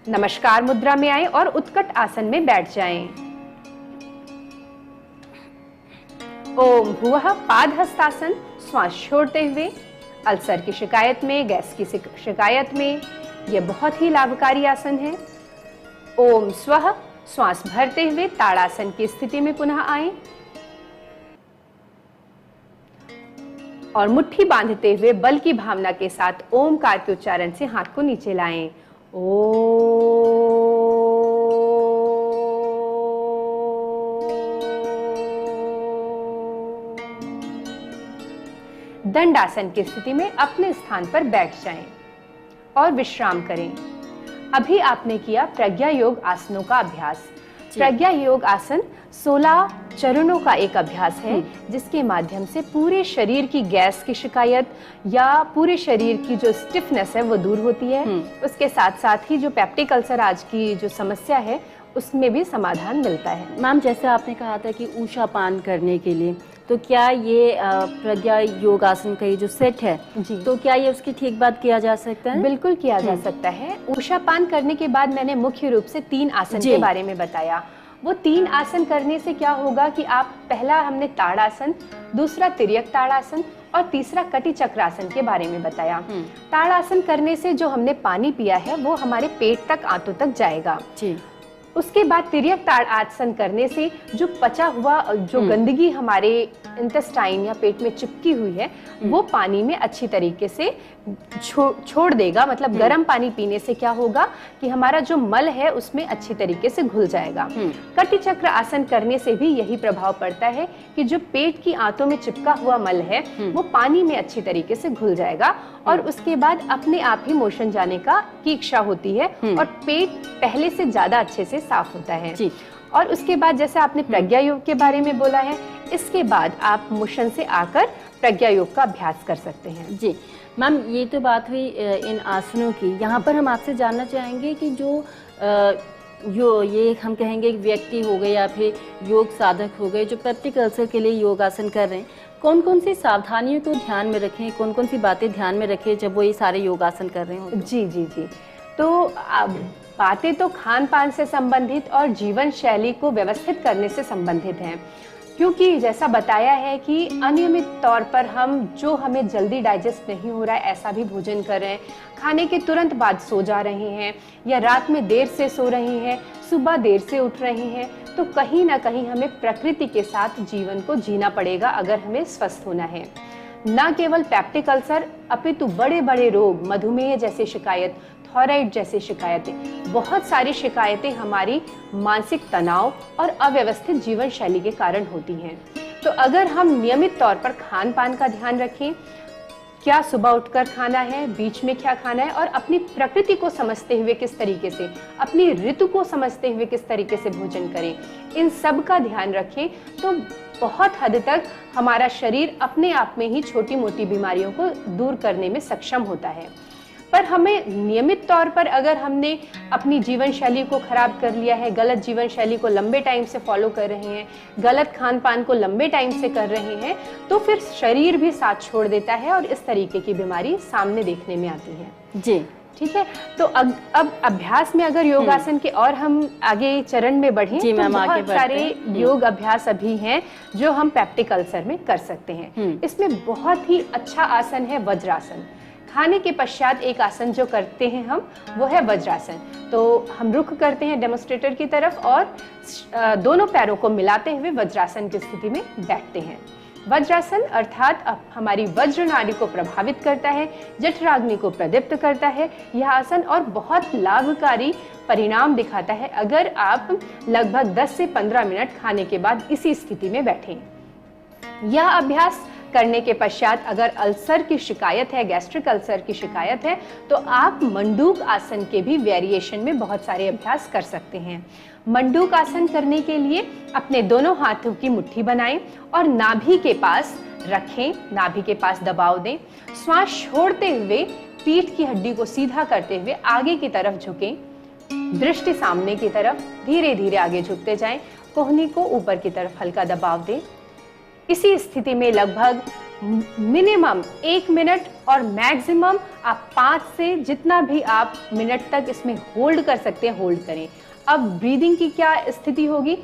नमस्कार मुद्रा में आएं और उत्कट आसन में बैठ जाएं। ओम भुवः पादहस्तासन। श्वास छोड़ते हुए अल्सर की शिकायत में, गैस की शिकायत में यह बहुत ही लाभकारी आसन है। ओम स्वः। श्वास भरते हुए ताड़ासन की स्थिति में पुनः आएं और मुट्ठी बांधते हुए बल की भावना के साथ ओमकार के उच्चारण से हाथ को नीचे लाएं। ओम। दंडासन की स्थिति में अपने स्थान पर बैठ जाएं और विश्राम करें। अभी आपने किया प्रज्ञा योग आसनों का अभ्यास। प्रज्ञा योग आसन 16 चरणों का एक अभ्यास है जिसके माध्यम से पूरे शरीर की गैस की शिकायत या पूरे शरीर की जो स्टिफनेस है वो दूर होती है। उसके साथ साथ ही जो पेप्टिक अल्सर आज की जो समस्या है उसमें भी समाधान मिलता है। मैम, जैसे आपने कहा था कि ऊषा पान करने के लिए, तो क्या ये प्रज्ञा योग आसन का ये जो सेट है जी, तो क्या ये उसकी ठीक बात किया जा सकता है? बिल्कुल किया जा सकता है। ऊषा पान करने के बाद मैंने मुख्य रूप से 3 आसन के बारे में बताया। वो 3 आसन करने से क्या होगा कि आप पहला हमने ताड़ासन, दूसरा तिर्यक ताड़ासन और तीसरा कटि चक्रासन के बारे में बताया। ताड़ासन करने से जो हमने पानी पिया है वो हमारे पेट तक, आंतों तक जाएगा जी। उसके बाद तिर्यक ताड़ासन करने से जो पचा हुआ जो गंदगी हमारे इंटेस्टाइन या पेट में चिपकी हुई है वो पानी में अच्छी तरीके से छोड़ देगा। मतलब गर्म पानी पीने से क्या होगा कि हमारा जो मल है उसमें अच्छी तरीके से घुल जाएगा। कटि चक्र आसन करने से भी यही प्रभाव पड़ता है कि जो पेट की आंतों में चिपका हुआ मल है वो पानी में अच्छी तरीके से घुल जाएगा और उसके बाद अपने आप ही मोशन जाने की इच्छा होती है और पेट पहले से ज्यादा अच्छे से साफ होता है जी। और उसके बाद जैसे आपने प्रज्ञा योग के बारे में बोला है, इसके बाद आप मोशन से आकर प्रज्ञा योग का अभ्यास कर सकते हैं जी। मैम, ये तो बात हुई इन आसनों की। यहाँ पर हम आपसे जानना चाहेंगे कि जो ये हम कहेंगे एक व्यक्ति हो गए या फिर योग साधक हो गए जो पेप्टिक अल्सर के लिए योगासन कर रहे हैं, कौन कौन सी सावधानियों को ध्यान में रखें, कौन कौन सी बातें ध्यान में रखें जब वो ये सारे योगासन कर रहे हो? जी जी जी। तो बातें तो खान पान से संबंधित और जीवन शैली को व्यवस्थित करने से संबंधित हैं, क्योंकि जैसा बताया है कि अनियमित तौर पर हम जो हमें जल्दी डाइजेस्ट नहीं हो रहा है ऐसा भी भोजन कर रहे हैं, खाने के तुरंत बाद सो जा रहे हैं या रात में देर से सो रहे हैं, सुबह देर से उठ रहे हैं, तो कहीं ना कहीं हमें प्रकृति के साथ जीवन को जीना पड़ेगा अगर हमें स्वस्थ होना है। न केवल पेप्टिक अल्सर अपितु बड़े बड़े रोग, मधुमेह जैसे शिकायत, थायराइड जैसी शिकायतें, बहुत सारी शिकायतें हमारी मानसिक तनाव और अव्यवस्थित जीवन शैली के कारण होती हैं। तो अगर हम नियमित तौर पर खान पान का ध्यान रखें, क्या सुबह उठकर खाना है, बीच में क्या खाना है और अपनी प्रकृति को समझते हुए किस तरीके से, अपनी ऋतु को समझते हुए किस तरीके से भोजन करें, इन सब का ध्यान रखें तो बहुत हद तक हमारा शरीर अपने आप में ही छोटी मोटी बीमारियों को दूर करने में सक्षम होता है। पर हमें नियमित तौर पर अगर हमने अपनी जीवन शैली को खराब कर लिया है, गलत जीवन शैली को लंबे टाइम से फॉलो कर रहे हैं, गलत खान पान को लंबे टाइम से कर रहे हैं, तो फिर शरीर भी साथ छोड़ देता है और इस तरीके की बीमारी सामने देखने में आती है जी। ठीक है, तो अब अभ्यास में अगर योगासन के और हम आगे चरण में बढ़ें तो बहुत सारे योग अभ्यास अभी हैं जो हम पेप्टिक अल्सर में कर सकते हैं। इसमें बहुत ही अच्छा आसन है वज्रासन। खाने के पश्चात एक आसन जो करते हैं हम वो है वज्रासन। तो हम रुख करते हैं डेमोन्स्ट्रेटर की तरफ और दोनों पैरों को मिलाते हुए वज्रासन की स्थिति में बैठते हैं। वज्रासन अर्थात हमारी वज्र नाड़ी को प्रभावित करता है, जठराग्नि को प्रदीप्त करता है यह आसन और बहुत लाभकारी परिणाम दिखाता है अगर आप लगभग 10 से 15 मिनट खाने के बाद इसी स्थिति में बैठें। यह अभ्यास करने के पश्चात अगर अल्सर की शिकायत है, गैस्ट्रिक अल्सर की शिकायत है, तो आप मंडूक आसन के भी वेरिएशन में बहुत सारे अभ्यास कर सकते हैं। मंडूक आसन करने के लिए अपने दोनों हाथों की मुट्ठी बनाएं और नाभि के पास रखें, नाभि के पास दबाव दें। श्वास छोड़ते हुए पीठ की हड्डी को सीधा करते हुए आगे की तरफ झुकें, दृष्टि सामने की तरफ धीरे धीरे आगे झुकते जाएं, कोहनी को ऊपर की तरफ हल्का दबाव दें। इसी स्थिति में लगभग मिनिमम 1 मिनट और मैक्सिमम आप 5 से जितना भी आप मिनट तक इसमें होल्ड कर सकते हैं होल्ड करें। अब ब्रीदिंग की क्या स्थिति होगी,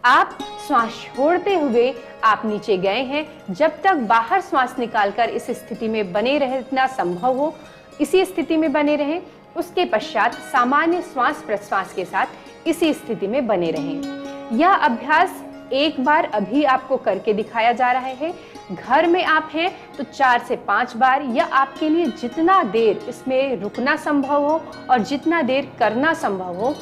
आप श्वास छोड़ते हुए आप नीचे गए हैं, जब तक बाहर श्वास निकालकर इस स्थिति में बने रहना संभव हो इसी स्थिति में बने रहें। उसके पश्चात सामान्य श्वास प्रश्वास के साथ इसी स्थिति में बने रहें। यह अभ्यास एक बार अभी आपको करके दिखाया जा रहा है। घर में आप हैं तो 4 से 5 बार या आपके लिए जितना देर इसमें रुकना संभव हो और जितना देर करना संभव हो,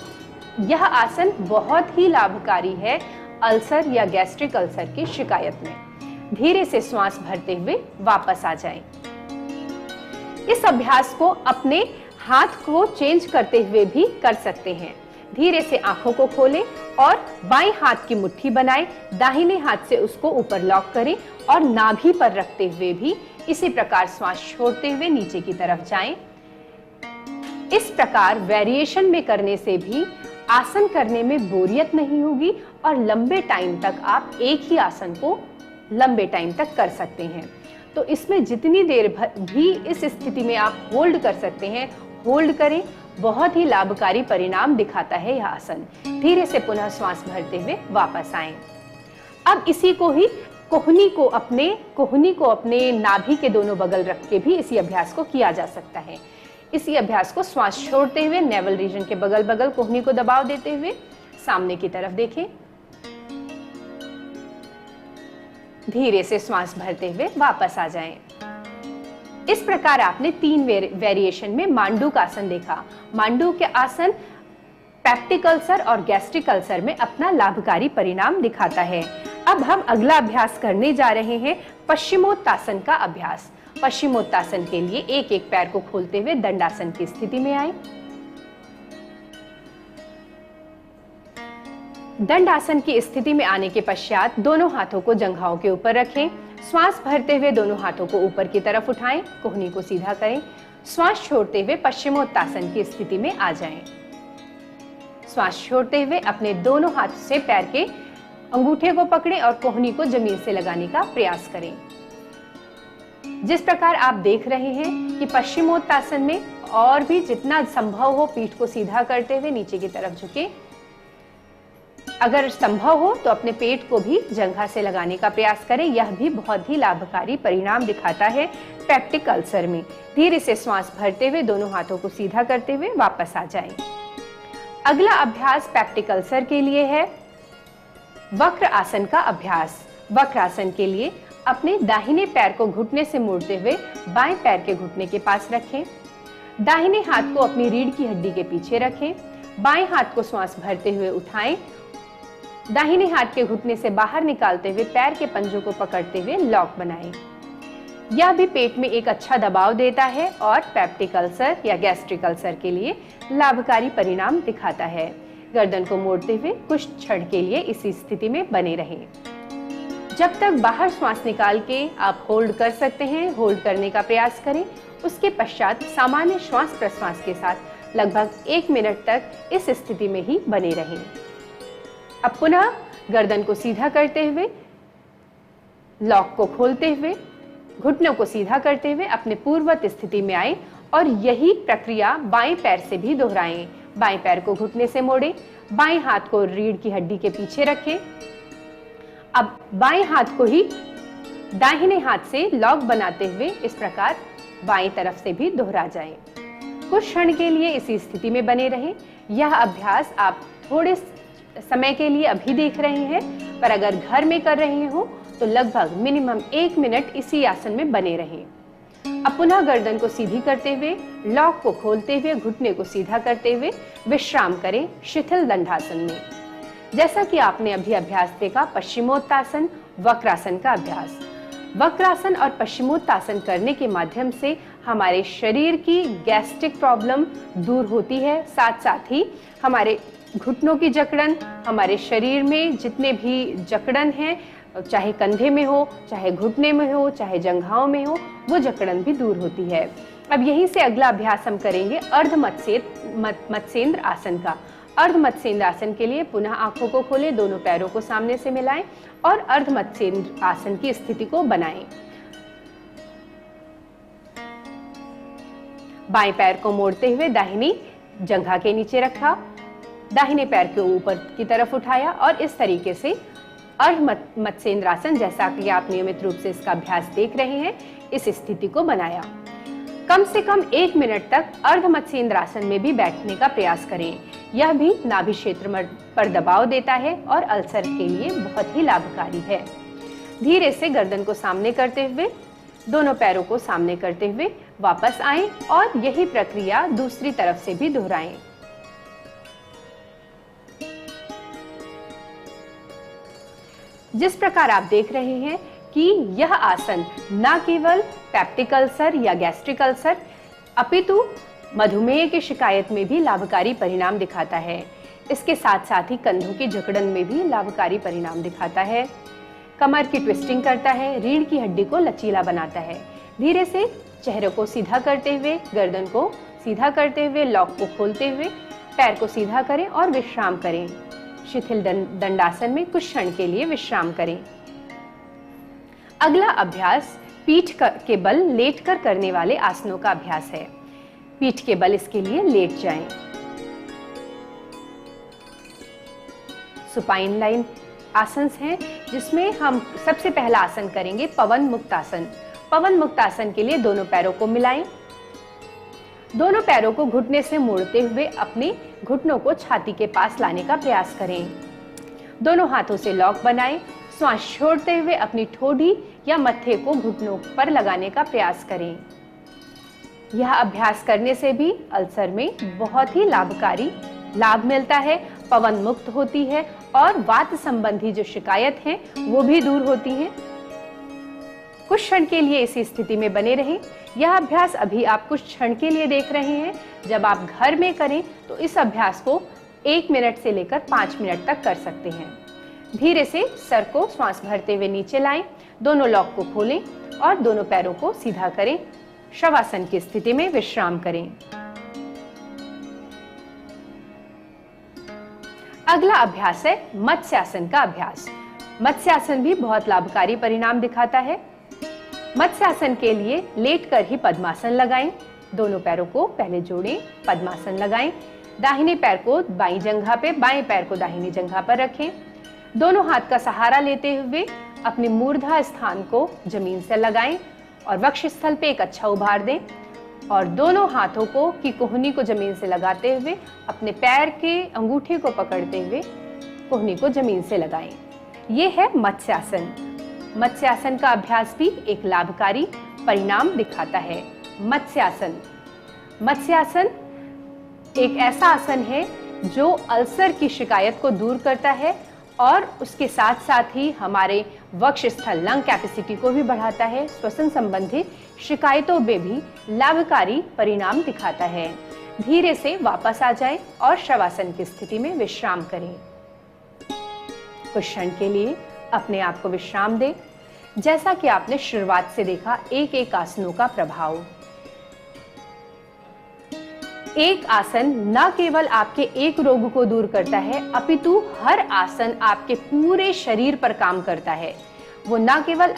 यह आसन बहुत ही लाभकारी है अल्सर या गैस्ट्रिक अल्सर की शिकायत में। धीरे से श्वास भरते हुए वापस आ जाएं। इस अभ्यास को अपने हाथ को चेंज करते हुए भी कर सकते हैं। धीरे से आंखों को खोलें और बाएं हाथ की मुट्ठी बनाएं, दाहिने हाथ से उसको ऊपर लॉक करें और नाभि पर रखते हुए भी इसी प्रकार श्वास छोड़ते हुए नीचे की तरफ जाएं। इस प्रकार वेरिएशन में करने से भी आसन करने में बोरियत नहीं होगी और लंबे टाइम तक आप एक ही आसन को लंबे टाइम तक कर सकते हैं। तो इसमें जितनी देर भी इस स्थिति में आप होल्ड कर सकते हैं, होल्ड करें। बहुत ही लाभकारी परिणाम दिखाता है यह आसन। धीरे से पुनः श्वास भरते हुए वापस आएं। अब इसी को ही कोहनी को अपने नाभि के दोनों बगल रख के भी इसी अभ्यास को किया जा सकता है। इसी अभ्यास को श्वास छोड़ते हुए नेवल रीजन के बगल बगल कोहनी को दबाव देते हुए सामने की तरफ देखें। धीरे से श्वास भरते हुए वापस आ जाएं। इस प्रकार आपने 3 वेरिएशन में मांडूक आसन देखा। मांडूक के आसन पेप्टिक अल्सर और गैस्ट्रिक अल्सर में अपना लाभकारी परिणाम दिखाता है। अब हम अगला अभ्यास करने जा रहे हैं पश्चिमोत्तासन का अभ्यास। पश्चिमोत्तासन के लिए एक एक पैर को खोलते हुए दंडासन की स्थिति में आए। दंडासन की स्थिति में आने के पश्चात दोनों हाथों को जंघाओं के ऊपर रखें। श्वास भरते हुए दोनों हाथों को ऊपर की तरफ उठाएं, कोहनी को सीधा करें। श्वास छोड़ते हुए पश्चिमोत्तासन की स्थिति में आ जाएं। श्वास छोड़ते हुए अपने दोनों हाथ से पैर के अंगूठे को पकड़ें और कोहनी को जमीन से लगाने का प्रयास करें। जिस प्रकार आप देख रहे हैं कि पश्चिमोत्तासन में और भी जितना संभव हो पीठ को सीधा करते हुए नीचे की तरफ झुके। अगर संभव हो तो अपने पेट को भी जंघा से लगाने का प्रयास करें। यह भी बहुत ही लाभकारी परिणाम दिखाता है पेप्टिक अल्सर में। धीरे से श्वास भरते हुए दोनों हाथों को सीधा करते हुए वापस आ जाएं। अगला अभ्यास पेप्टिक अल्सर के लिए है वक्र आसन का अभ्यास। वक्र आसन के लिए अपने दाहिने पैर को घुटने से मोड़ते हुए बाएं पैर के घुटने के पास रखें। दाहिने हाथ को अपनी रीढ़ की हड्डी के पीछे रखें। बाएं हाथ को श्वास भरते हुए उठाएं। दाहिने हाथ के घुटने से बाहर निकालते हुए पैर के पंजों को पकड़ते हुए लॉक बनाएं। यह भी पेट में एक अच्छा दबाव देता है और पेप्टिक अल्सर या गैस्ट्रिक अल्सर के लिए लाभकारी परिणाम दिखाता है। गर्दन को मोड़ते हुए कुछ क्षण के लिए इसी स्थिति में बने रहें। जब तक बाहर श्वास निकाल के आप होल्ड कर सकते हैं, होल्ड करने का प्रयास करें। उसके पश्चात सामान्य श्वास प्रश्वास के साथ लगभग 1 मिनट तक इस स्थिति में ही बने रहें। अब पुनः गर्दन को सीधा करते हुए, लॉक को खोलते हुए, घुटनों को सीधा करते हुए अपने पूर्ववत स्थिति में आए और यही प्रक्रिया बाएं पैर से भी दोहराएं। बाएं पैर को घुटने से मोड़ें, बाएं हाथ को रीढ़ की हड्डी के पीछे रखें। अब बाएं हाथ को ही दाहिने हाथ से लॉक बनाते हुए इस प्रकार बाएं तरफ से भी दोहरा जाएं। कुछ क्षण के लिए इसी स्थिति में बने रहें। यह अभ्यास आप थोड़े समय के लिए अभी देख रहे हैं, पर अगर घर में कर रहे हो तो लगभग मिनिमम 1 मिनट इसी आसन में बने रहें। अब पुनः गर्दन को सीधी करते हुए, लॉक को खोलते हुए, घुटने को सीधा करते हुए विश्राम करें शिथिल दंडासन में। जैसा कि आपने अभी अभ्यास देखा पश्चिमोत्तासन, वक्रासन का अभ्यास। वक्रासन और पश्चिमोत्तासन करने के माध्यम से हमारे शरीर की गैस्ट्रिक प्रॉब्लम दूर होती है। साथ साथ ही हमारे घुटनों की जकड़न, हमारे शरीर में जितने भी जकड़न हैं, चाहे कंधे में हो, चाहे घुटने में हो, चाहे जंघाओं में हो, वो जकड़न भी दूर होती है। अब यहीं से अगला अभ्यास हम करेंगे अर्ध मत्स्येंद्र आसन का। अर्ध मत्स्येंद्र आसन के लिए पुनः आंखों को खोलें, दोनों पैरों को सामने से मिलाएं और अर्ध मत्स्येंद्र आसन की स्थिति को बनाएं। बाएं पैर को मोड़ते हुए दाहिनी जंघा के नीचे रखा, दाहिने पैर के ऊपर की तरफ उठाया और इस तरीके से अर्ध मत्स्येंद्र आसन, जैसा कि आप नियमित रूप से इसका अभ्यास देख रहे हैं, इस स्थिति को बनाया। कम से कम 1 मिनट तक अर्ध मत्स्येंद्र आसन में भी बैठने का प्रयास करें। यह भी नाभि क्षेत्र पर दबाव देता है और अल्सर के लिए बहुत ही लाभकारी है। धीरे से गर्दन को सामने करते हुए, दोनों पैरों को सामने करते हुए वापस आएं और यही प्रक्रिया दूसरी तरफ से भी दोहराएं। जिस प्रकार आप देख रहे हैं कि यह आसन न केवल पेप्टिक अल्सर या गैस्ट्रिक अल्सर अपितु मधुमेह की शिकायत में भी लाभकारी परिणाम दिखाता है। इसके साथ साथ ही कंधों की जकड़न में भी लाभकारी परिणाम दिखाता है। कमर की ट्विस्टिंग करता है, रीढ़ की हड्डी को लचीला बनाता है। धीरे से चेहरे को सीधा करते हुए, गर्दन को सीधा करते हुए, लॉक को खोलते हुए पैर को सीधा करें और विश्राम करें। शिथिल दंडासन में कुछ क्षण के लिए विश्राम करें। अगला अभ्यास पीठ के बल लेटकर करने वाले आसनों का अभ्यास है। पीठ के बल इसके लिए लेट जाएं। सुपाइन लाइन आसन है जिसमें हम सबसे पहला आसन करेंगे पवन मुक्त आसन। पवन मुक्त आसन के लिए दोनों पैरों को मिलाएं। दोनों पैरों को घुटने से मोड़ते हुए अपने घुटनों को छाती के पास लाने का प्रयास करें। दोनों हाथों से लॉक बनाएं। श्वास छोड़ते हुए अपनी ठोड़ी या मत्थे को घुटनों पर लगाने का प्रयास करें। यह अभ्यास करने से भी अल्सर में बहुत ही लाभकारी लाभ मिलता है, पवन मुक्त होती है और वात संबंधी जो शिकायत है वो भी दूर होती है। कुछ क्षण के लिए इसी स्थिति में बने रहें। यह अभ्यास अभी आप कुछ क्षण के लिए देख रहे हैं। जब आप घर में करें तो इस अभ्यास को 1 मिनट से लेकर 5 मिनट तक कर सकते हैं। धीरे से सर को श्वास भरते हुए नीचे लाएं, दोनों लॉक को खोलें और दोनों पैरों को सीधा करें। शवासन की स्थिति में विश्राम करें। अगला अभ्यास है मत्स्यासन का अभ्यास। मत्स्यासन भी बहुत लाभकारी परिणाम दिखाता है। मत्स्यासन के लिए लेटकर ही पद्मासन लगाएं। दोनों पैरों को पहले जोड़ें, पद्मासन लगाएं। दाहिने पैर को बाईं जंघा पे, बाएं पैर को दाहिनी जंघा पर रखें। दोनों हाथ का सहारा लेते हुए अपने मूर्धा स्थान को जमीन से लगाएं और वक्षस्थल पे एक अच्छा उभार दें और दोनों हाथों को की कोहनी को जमीन से लगाते हुए अपने पैर के अंगूठे को पकड़ते हुए कोहनी को जमीन से लगाएं। ये है मत्स्यासन। मत्स्यासन का अभ्यास भी एक लाभकारी परिणाम दिखाता है। मत्स्यासन मत्स्यासन एक ऐसा आसन है जो अल्सर की शिकायत को दूर करता है और उसके साथ साथ ही हमारे वक्षस्थल लंग कैपेसिटी को भी बढ़ाता है। श्वसन संबंधी शिकायतों में भी लाभकारी परिणाम दिखाता है। धीरे से वापस आ जाएं और शवासन की स्थिति में विश्राम करें। कुछ क्षण के लिए अपने आप को विश्राम दें। जैसा कि आपने शुरुआत से देखा, एक एक आसनों का प्रभाव। एक आसन न केवल आपके एक रोग को दूर करता है अपितु हर आसन आपके पूरे शरीर पर काम करता है। वो न केवल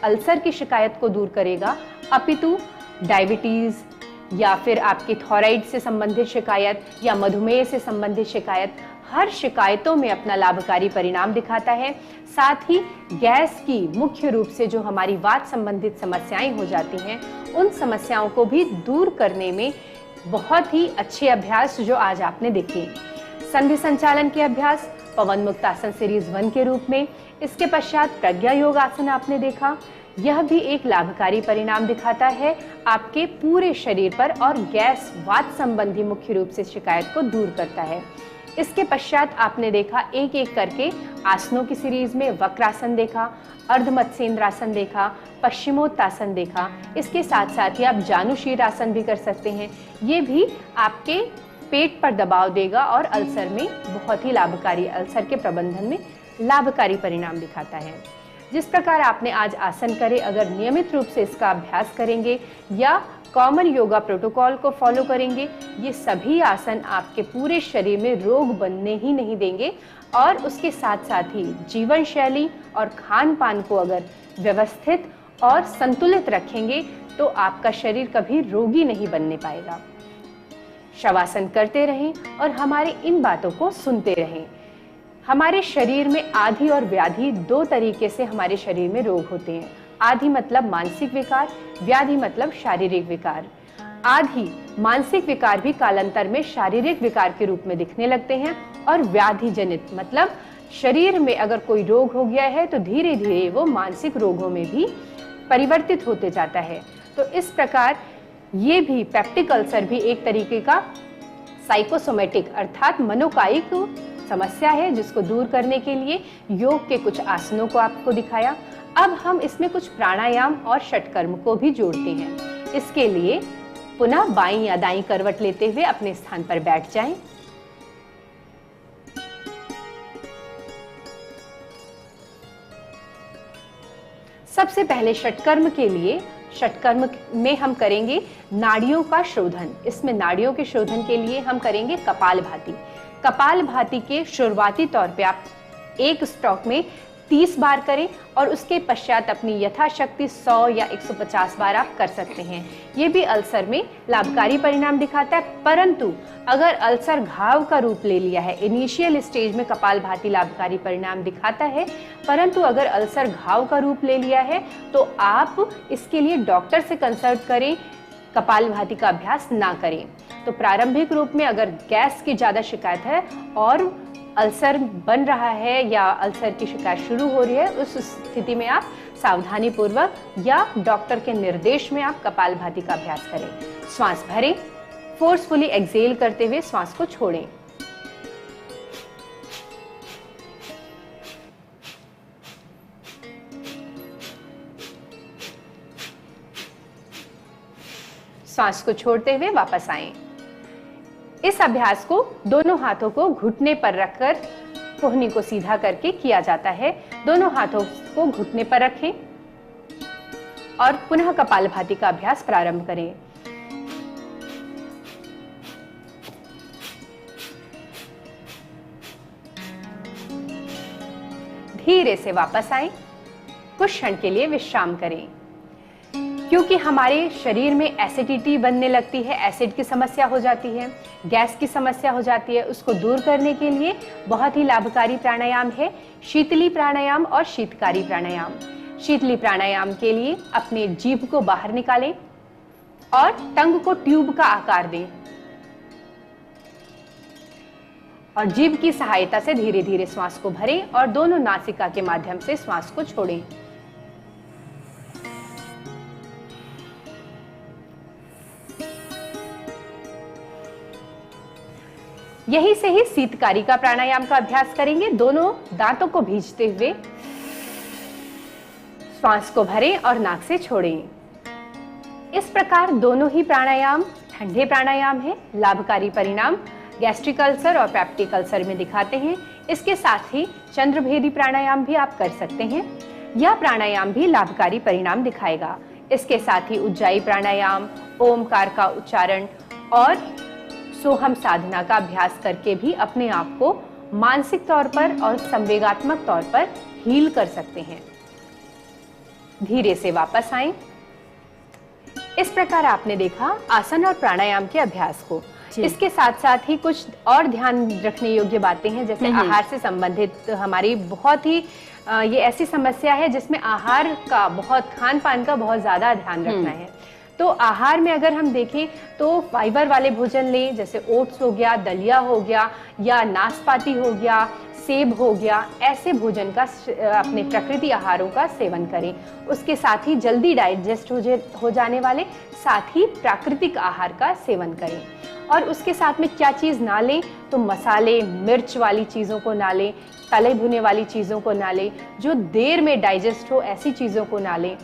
अल्सर की शिकायत को दूर करेगा अपितु डायबिटीज या फिर आपकी थायराइड से संबंधित शिकायत या मधुमेह से संबंधित शिकायत, हर शिकायतों में अपना लाभकारी परिणाम दिखाता है। साथ ही गैस की मुख्य रूप से जो हमारी वात संबंधित समस्याएं हो जाती हैं उन समस्याओं को भी दूर करने में बहुत ही अच्छे अभ्यास जो आज आपने देखे। संधि संचालन के अभ्यास पवन मुक्त आसन सीरीज 1 के रूप में, इसके पश्चात प्रज्ञा योग आसन आपने देखा। यह भी एक लाभकारी परिणाम दिखाता है आपके पूरे शरीर पर और गैस वात संबंधी मुख्य रूप से शिकायत को दूर करता है। इसके पश्चात आपने देखा एक एक करके आसनों की सीरीज में वक्रासन देखा, अर्धमत्स्येंद्रासन देखा, पश्चिमोत्तासन देखा। इसके साथ साथ ही आप जानुशीर आसन भी कर सकते हैं। ये भी आपके पेट पर दबाव देगा और अल्सर में बहुत ही लाभकारी, अल्सर के प्रबंधन में लाभकारी परिणाम दिखाता है। जिस प्रकार आपने आज आसन करे, अगर नियमित रूप से इसका अभ्यास करेंगे या कॉमन योगा प्रोटोकॉल को फॉलो करेंगे, ये सभी आसन आपके पूरे शरीर में रोग बनने ही नहीं देंगे और उसके साथ साथ ही जीवन शैली और खान पान को अगर व्यवस्थित और संतुलित रखेंगे तो आपका शरीर कभी रोगी नहीं बनने पाएगा। शवासन करते रहें और हमारी इन बातों को सुनते रहें। हमारे शरीर में आधि और व्याधि 2 तरीके से हमारे शरीर में रोग होते हैं। आधि मतलब मानसिक विकार, व्याधि मतलब शारीरिक विकार। आधि मानसिक विकार भी कालांतर में शारीरिक विकार के रूप में दिखने लगते हैं और व्याधि जनित मतलब शरीर में अगर कोई रोग हो गया है तो धीरे धीरे वो मानसिक रोगों में भी परिवर्तित होते जाता है। तो इस प्रकार ये भी पेप्टिक अल्सर भी एक तरीके का साइकोसोमेटिक अर्थात मनोकायिक समस्या है जिसको दूर करने के लिए योग के कुछ आसनों को आपको दिखाया। अब हम इसमें कुछ प्राणायाम और षटकर्म को भी जोड़ते हैं। इसके लिए पुनः बाईं या दाईं करवट लेते हुए अपने स्थान पर बैठ जाएं। सबसे पहले षटकर्म के लिए, षटकर्म में हम करेंगे नाड़ियों का शोधन। इसमें नाड़ियों के शोधन के लिए हम करेंगे कपालभाति। कपालभाति के शुरुआती तौर पे आप एक स्ट्रोक में 30 बार करें और उसके पश्चात अपनी यथाशक्ति 100 या 150 बार आप कर सकते हैं। ये भी अल्सर में लाभकारी परिणाम दिखाता है, परंतु अगर अल्सर घाव का रूप ले लिया है, इनिशियल स्टेज में कपालभाति लाभकारी परिणाम दिखाता है, परंतु अगर अल्सर घाव का रूप ले लिया है तो आप इसके लिए डॉक्टर से कंसल्ट करें, कपालभाति का अभ्यास ना करें। तो प्रारंभिक रूप में अगर गैस की ज़्यादा शिकायत है और अल्सर बन रहा है या अल्सर की शिकायत शुरू हो रही है, उस स्थिति में आप सावधानी पूर्वक या डॉक्टर के निर्देश में आप कपालभाति का अभ्यास करें। श्वास भरें, फोर्सफुली एक्सेल करते हुए श्वास को छोड़ें। श्वास को छोड़ते हुए वापस आएं। इस अभ्यास को दोनों हाथों को घुटने पर रखकर कोहनी को सीधा करके किया जाता है। दोनों हाथों को घुटने पर रखें और पुनः कपालभाति का अभ्यास प्रारंभ करें। धीरे से वापस आएं, कुछ क्षण के लिए विश्राम करें। क्योंकि हमारे शरीर में एसिडिटी बनने लगती है, एसिड की समस्या हो जाती है, गैस की समस्या हो जाती है, उसको दूर करने के लिए बहुत ही लाभकारी प्राणायाम है शीतली प्राणायाम और शीतकारी प्राणायाम। शीतली प्राणायाम के लिए अपने जीभ को बाहर निकालें और टंग को ट्यूब का आकार दें और जीभ की सहायता से धीरे धीरे श्वास को भरें और दोनों नासिका के माध्यम से श्वास को छोड़ें। यही से ही शीतकारी का प्राणायाम का अभ्यास करेंगे। दोनों दांतों को भींचते हुए श्वास को भरें और नाक से छोड़ें। इस प्रकार दोनों ही प्राणायाम ठंडे प्राणायाम है, लाभकारी परिणाम गैस्ट्रिक अल्सर और पेप्टिक अल्सर में दिखाते हैं। इसके साथ ही चंद्रभेदी प्राणायाम भी आप कर सकते हैं। यह प्राणायाम भी लाभकारी परिणाम दिखाएगा। इसके साथ ही उज्जाई प्राणायाम, ओमकार का उच्चारण और सोहम साधना का अभ्यास करके भी अपने आप को मानसिक तौर पर और संवेगात्मक तौर पर हील कर सकते हैं। धीरे से वापस आएं। इस प्रकार आपने देखा आसन और प्राणायाम के अभ्यास को। इसके साथ साथ ही कुछ और ध्यान रखने योग्य बातें हैं, जैसे आहार से संबंधित हमारी बहुत ही ये ऐसी समस्या है जिसमें आहार का खान पान का बहुत ज्यादा ध्यान रखना है। तो आहार में अगर हम देखें तो फाइबर वाले भोजन लें, जैसे ओट्स हो गया, दलिया हो गया या नाशपाती हो गया, सेब हो गया। ऐसे भोजन का अपने प्रकृति आहारों का सेवन करें। उसके साथ ही जल्दी डाइजेस्ट हो जाने वाले साथ ही प्राकृतिक आहार का सेवन करें। और उसके साथ में क्या चीज़ ना लें तो मसाले, मिर्च वाली चीज़ों को ना लें, तले भुने वाली चीज़ों को ना लें, जो देर में डाइजेस्ट हो ऐसी चीज़ों को ना लें।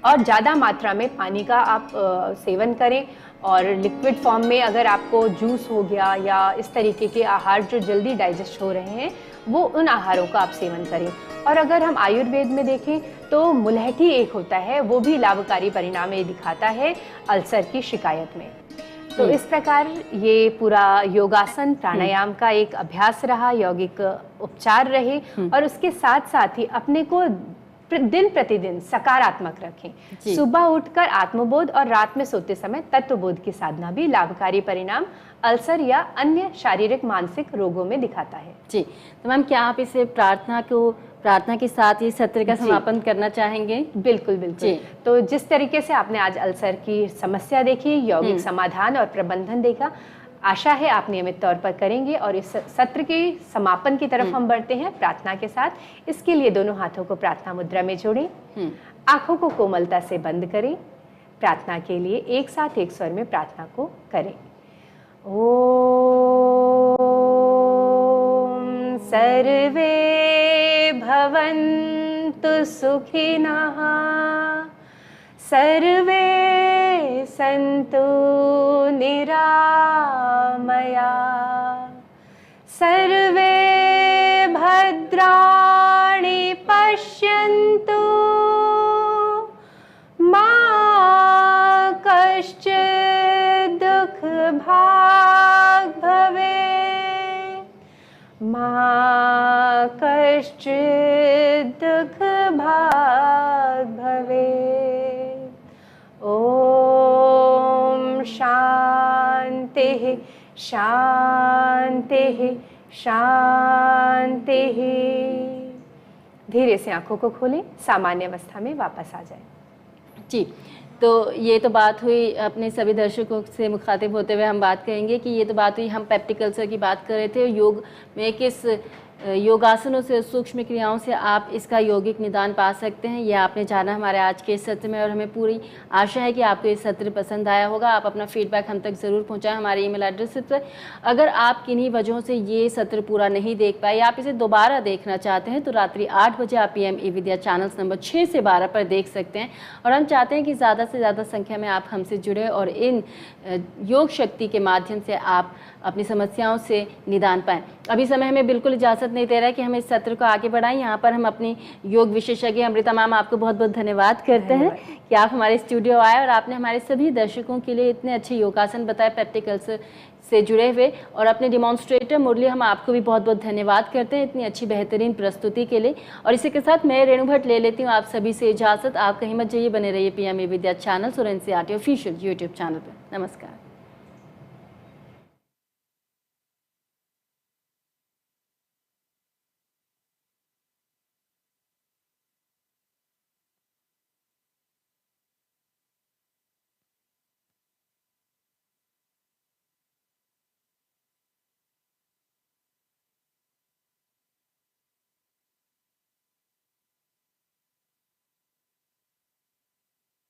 और ज़्यादा मात्रा में पानी का आप सेवन करें। और लिक्विड फॉर्म में अगर आपको जूस हो गया या इस तरीके के आहार जो जल्दी डाइजेस्ट हो रहे हैं वो उन आहारों का आप सेवन करें। और अगर हम आयुर्वेद में देखें तो मुलहठी एक होता है, वो भी लाभकारी परिणाम ये दिखाता है अल्सर की शिकायत में। तो इस प्रकार ये पूरा योगासन प्राणायाम का एक अभ्यास रहा, यौगिक उपचार रहे। और उसके साथ साथ ही अपने को दिन प्रतिदिन सकारात्मक रखें। सुबह उठकर आत्मबोध और रात में सोते समय तत्वबोध की साधना भी लाभकारी परिणाम अल्सर या अन्य शारीरिक मानसिक रोगों में दिखाता है। जी, तो मैम क्या आप इसे प्रार्थना के साथ ये सत्र का समापन करना चाहेंगे? बिल्कुल बिल्कुल। तो जिस तरीके से आपने आज अल्सर की समस्या देखी, यौगिक समाधान और प्रबंधन देखा, आशा है आप नियमित तौर पर करेंगे। और इस सत्र के समापन की तरफ हम बढ़ते हैं प्रार्थना के साथ। इसके लिए दोनों हाथों को प्रार्थना मुद्रा में जोड़ें, आंखों को कोमलता से बंद करें। प्रार्थना के लिए एक साथ एक स्वर में प्रार्थना को करें। ओम सर्वे भवन्तु भवन्तु सुखिनः सर्वे सन्तु निरामया सर्वे भद्राणि पश्यन्तु मा कश्चित् दुःखभाग् भवेत् मा कश्चित् दुःखभाग् भवेत्। ॐ शान्तिः शान्तिः शान्तिः। धीरे से आंखों को खोलें, सामान्य अवस्था में वापस आ जाए। जी, तो ये तो बात हुई, अपने सभी दर्शकों से मुखातिब होते हुए हम बात करेंगे कि ये तो बात हुई, हम पेप्टिक अल्सर की बात कर रहे थे। योग में किस योगासनों से, सूक्ष्म क्रियाओं से आप इसका यौगिक निदान पा सकते हैं, यह आपने जाना हमारे आज के इस सत्र में। और हमें पूरी आशा है कि आपको ये सत्र पसंद आया होगा। आप अपना फीडबैक हम तक ज़रूर पहुंचाएं हमारे ईमेल एड्रेस पर। अगर आप किन्हीं वजहों से ये सत्र पूरा नहीं देख पाए या आप इसे दोबारा देखना चाहते हैं तो रात्रि 8 बजे आप PM ई विद्या चैनल्स नंबर 6 से 12 पर देख सकते हैं। और हम चाहते हैं कि ज़्यादा से ज़्यादा संख्या में आप हमसे जुड़े और इन योग शक्ति के माध्यम से आप अपनी समस्याओं से निदान पाएँ। अभी समय हमें बिल्कुल इजाज़त नहीं दे रहा है कि हम इस सत्र को आगे बढ़ाएं। यहाँ पर हम अपनी योग विशेषज्ञ अमृता मैम, आपको बहुत बहुत धन्यवाद करते हैं कि आप हमारे स्टूडियो आए और आपने हमारे सभी दर्शकों के लिए इतने अच्छे योगासन बताए पेप्टिक अल्सर से जुड़े हुए। और अपने डिमॉन्स्ट्रेटर मुरली, हम आपको भी बहुत बहुत धन्यवाद करते हैं इतनी अच्छी बेहतरीन प्रस्तुति के लिए। और इसी के साथ मैं रेणु भट्ट ले लेती हूँ आप सभी से इजाज़त। आप कहीं मत जाइए, बने रहिए PM ई विद्या चैनल्स और NCERT ऑफिशियल YouTube चैनल पर। नमस्कार।